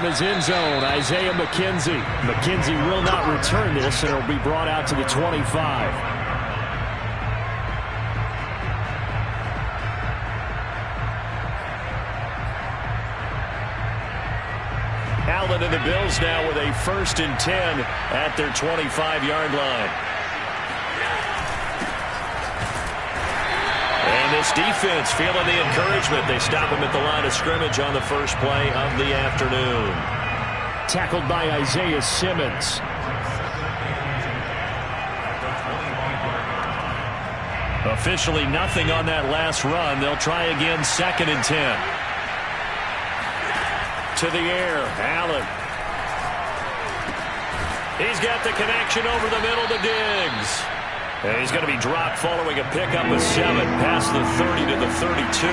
from his end zone, Isaiah McKenzie. McKenzie will not return this, and it will be brought out to the 25. Allen and the Bills now with a 1st and 10 at their 25-yard line. And this defense feeling the encouragement. They stop him at the line of scrimmage on the first play of the afternoon. Tackled by Isaiah Simmons. Officially nothing on that last run. They'll try again, 2nd and 10. To the air, Allen. He's got the connection over the middle to Diggs. And he's going to be dropped following a pickup of 7 past the 30 to the 32.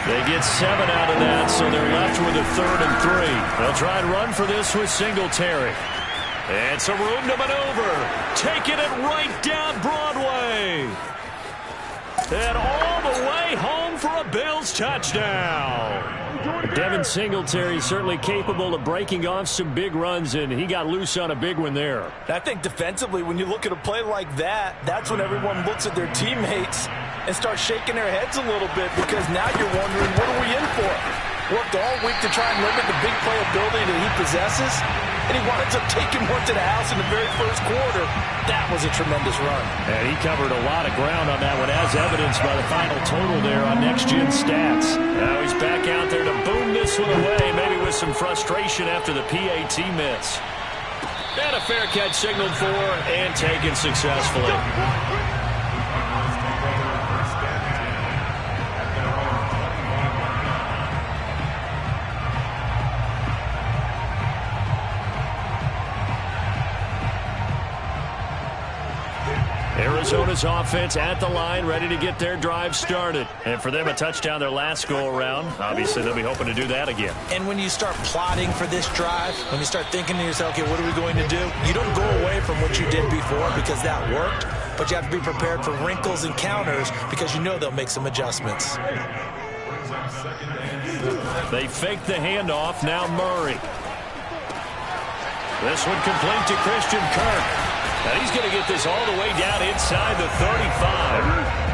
They get 7 out of that, so they're left with a 3rd and 3. They'll try and run for this with Singletary. And some room to maneuver. Taking it right down Broadway. And all the way home for a Bills touchdown. Devin Singletary certainly capable of breaking off some big runs, and he got loose on a big one there. I think defensively, when you look at a play like that, that's when everyone looks at their teammates and starts shaking their heads a little bit, because now you're wondering, what are we in for? Worked all week to try and limit the big play ability that he possesses, and he winds up taking one to the house in the very first quarter. That was a tremendous run. And he covered a lot of ground on that one, as evidenced by the final total there on Next Gen Stats. Now he's back out there to boom this one away, maybe with some frustration after the PAT miss. And a fair catch signaled for and taken successfully. Arizona's offense at the line, ready to get their drive started. And for them, a touchdown their last go-around. Obviously, they'll be hoping to do that again. And when you start plotting for this drive, when you start thinking to yourself, okay, what are we going to do? You don't go away from what you did before because that worked, but you have to be prepared for wrinkles and counters because you know they'll make some adjustments. They fake the handoff. Now Murray. This one complete to Christian Kirk. And he's going to get this all the way down inside the 35.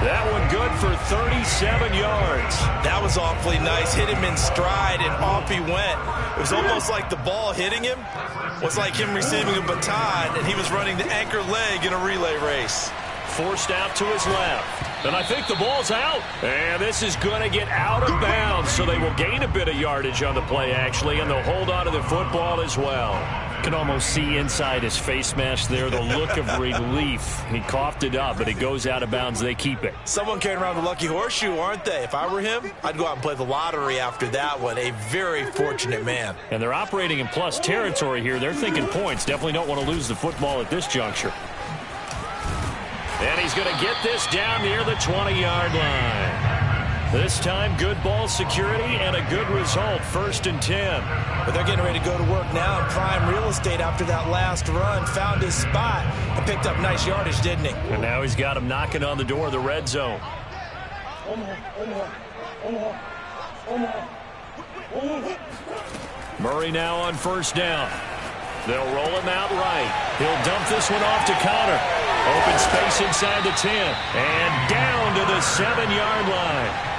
That one good for 37 yards. That was awfully nice. Hit him in stride, and off he went. It was almost like the ball hitting him was like him receiving a baton, and he was running the anchor leg in a relay race. Forced out to his left. And I think the ball's out. And this is going to get out of bounds, so they will gain a bit of yardage on the play, actually, and they'll hold on to the football as well. Can almost see inside his face mask there the look of relief. He coughed it up, but it goes out of bounds. They keep it. Someone carrying around the lucky horseshoe, aren't they? If I were him, I'd go out and play the lottery after that one. A very fortunate man. And they're operating in plus territory here. They're thinking points. Definitely don't want to lose the football at this juncture. And he's going to get this down near the 20-yard line. This time, good ball security and a good result. 1st and 10. But they're getting ready to go to work now in prime real estate after that last run. Found his spot and picked up nice yardage, didn't he? And now he's got him knocking on the door of the red zone. Murray now on 1st down. They'll roll him out right. He'll dump this one off to Connor. Open space inside the 10. And down to the 7-yard line.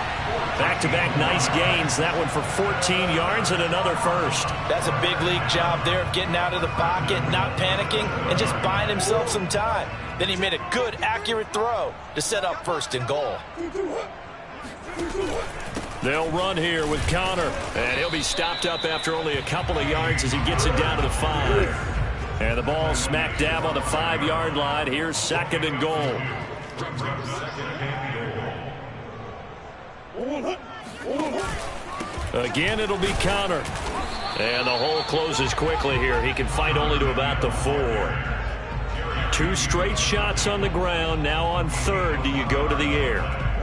Back-to-back nice gains. That one for 14 yards and another first. That's a big league job there of getting out of the pocket, not panicking, and just buying himself some time. Then he made a good, accurate throw to set up 1st and goal. They'll run here with Connor. And he'll be stopped up after only a couple of yards as he gets it down to the 5. And the ball smack dab on the 5-yard line. Here's 2nd and goal. Again, it'll be Connor. And the hole closes quickly here. He can fight only to about the 4. 2 straight shots on the ground. Now on 3rd, do you go to the air?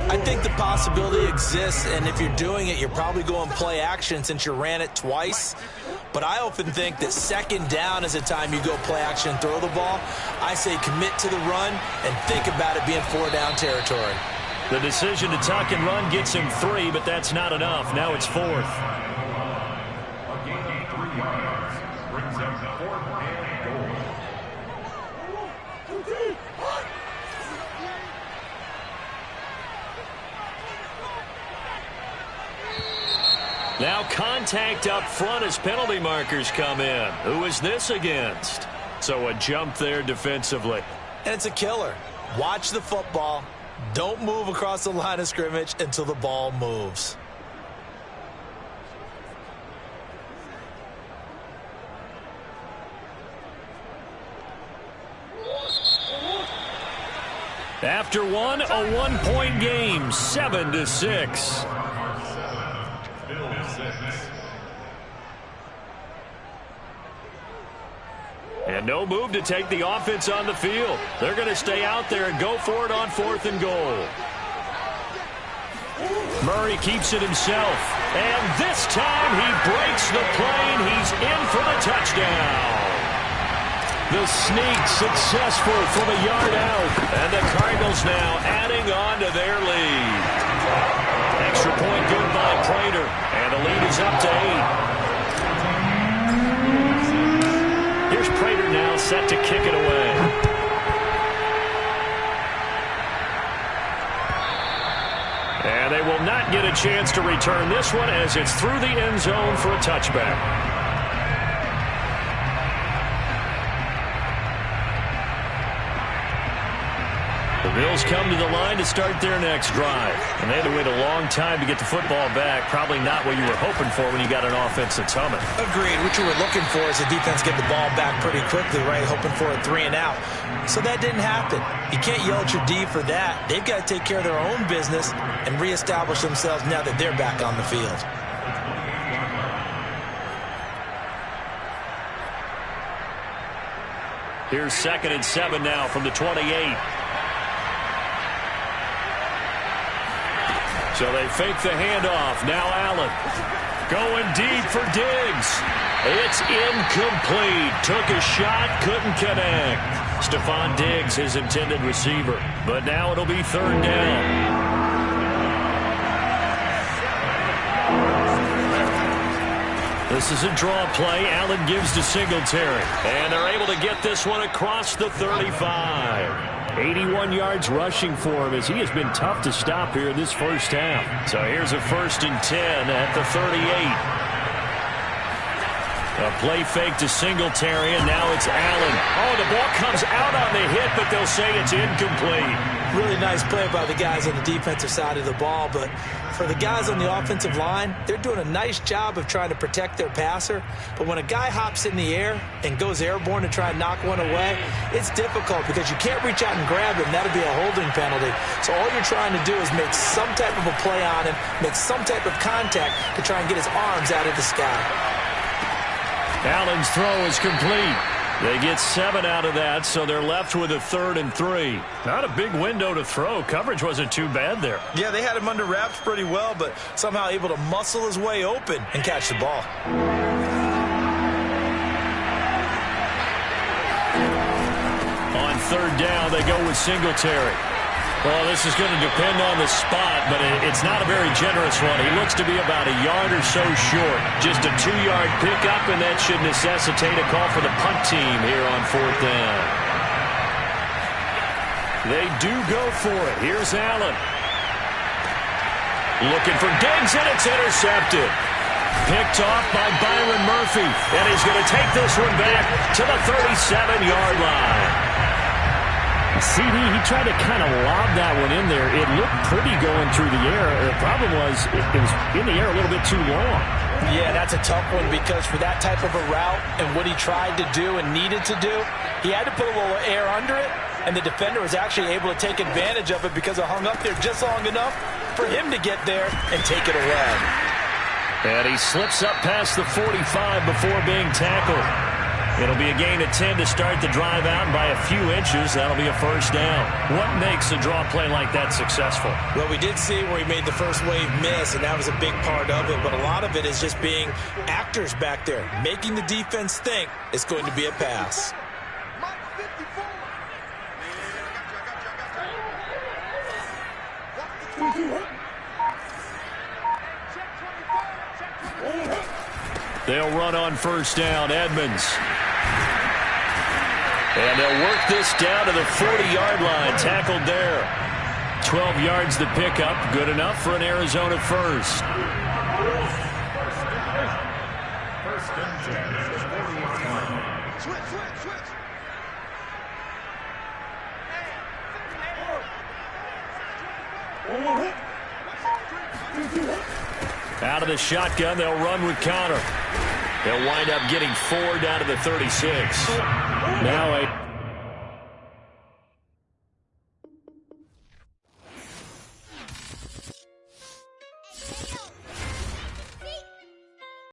I think the possibility exists, and if you're doing it, you're probably going play action since you ran it twice. But I often think that 2nd down is the time you go play action and throw the ball. I say commit to the run and think about it being 4-down territory. The decision to tuck and run gets him 3, but that's not enough. Now it's 4th. brings up 4th and goal. Now contact up front as penalty markers come in. Who is this against? So a jump there defensively. And it's a killer. Watch the football. Don't move across the line of scrimmage until the ball moves. After one, a 1-point game, 7-6. And no move to take the offense on the field. They're going to stay out there and go for it on 4th and goal. Murray keeps it himself. And this time he breaks the plane. He's in for the touchdown. The sneak successful from a yard out. And the Cardinals now adding on to their lead. Extra point good by Prater. And the lead is up to 8. Here's Prater now set to kick it away. And they will not get a chance to return this one as it's through the end zone for a touchback. The Bills come to the line to start their next drive. And they had to wait a long time to get the football back. Probably not what you were hoping for when you got an offense that's humming. Agreed. What you were looking for is the defense get the ball back pretty quickly, right? Hoping for a 3 and out. So that didn't happen. You can't yell at your D for that. They've got to take care of their own business and reestablish themselves now that they're back on the field. Here's 2nd and 7 now from the 28. So they fake the handoff. Now Allen going deep for Diggs. It's incomplete. Took a shot, couldn't connect. Stephon Diggs, his intended receiver. But now it'll be 3rd down. This is a draw play. Allen gives to Singletary. And they're able to get this one across the 35. 81 yards rushing for him as he has been tough to stop here this first half. So here's a 1st and 10 at the 38. A play fake to Singletary, and now it's Allen. Oh, the ball comes out on the hit, but they'll say it's incomplete. Really nice play by the guys on the defensive side of the ball, but for the guys on the offensive line, they're doing a nice job of trying to protect their passer. But when a guy hops in the air and goes airborne to try and knock one away, it's difficult because you can't reach out and grab him. That'll be a holding penalty. So all you're trying to do is make some type of a play on him, make some type of contact to try and get his arms out of the sky. Allen's throw is complete. They get 7 out of that, so they're left with a 3rd and 3. Not a big window to throw. Coverage wasn't too bad there. Yeah, they had him under wraps pretty well, but somehow able to muscle his way open and catch the ball. On 3rd down, they go with Singletary. Well, this is going to depend on the spot, but it's not a very generous one. He looks to be about a yard or so short. Just a 2-yard pickup, and that should necessitate a call for the punt team here on 4th down. They do go for it. Here's Allen. Looking for Diggs, and it's intercepted. Picked off by Byron Murphy, and he's going to take this one back to the 37-yard line. CD, he tried to kind of lob that one in there. It looked pretty going through the air. The problem was it was in the air a little bit too long. Yeah, that's a tough one because for that type of a route and what he tried to do and needed to do, he had to put a little air under it, and the defender was actually able to take advantage of it because it hung up there just long enough for him to get there and take it away. And he slips up past the 45 before being tackled. It'll be a gain of 10 to start the drive out, and by a few inches, that'll be a 1st down. What makes a draw play like that successful? Well, we did see where he made the first wave miss, and that was a big part of it, but a lot of it is just being actors back there, making the defense think it's going to be a pass. They'll run on first down. Edmonds. And they'll work this down to the 40-yard line. Tackled there. 12 yards to pick up. Good enough for an Arizona first. Out of the shotgun, they'll run with Connor. They'll wind up getting 4 down to the 36. Now a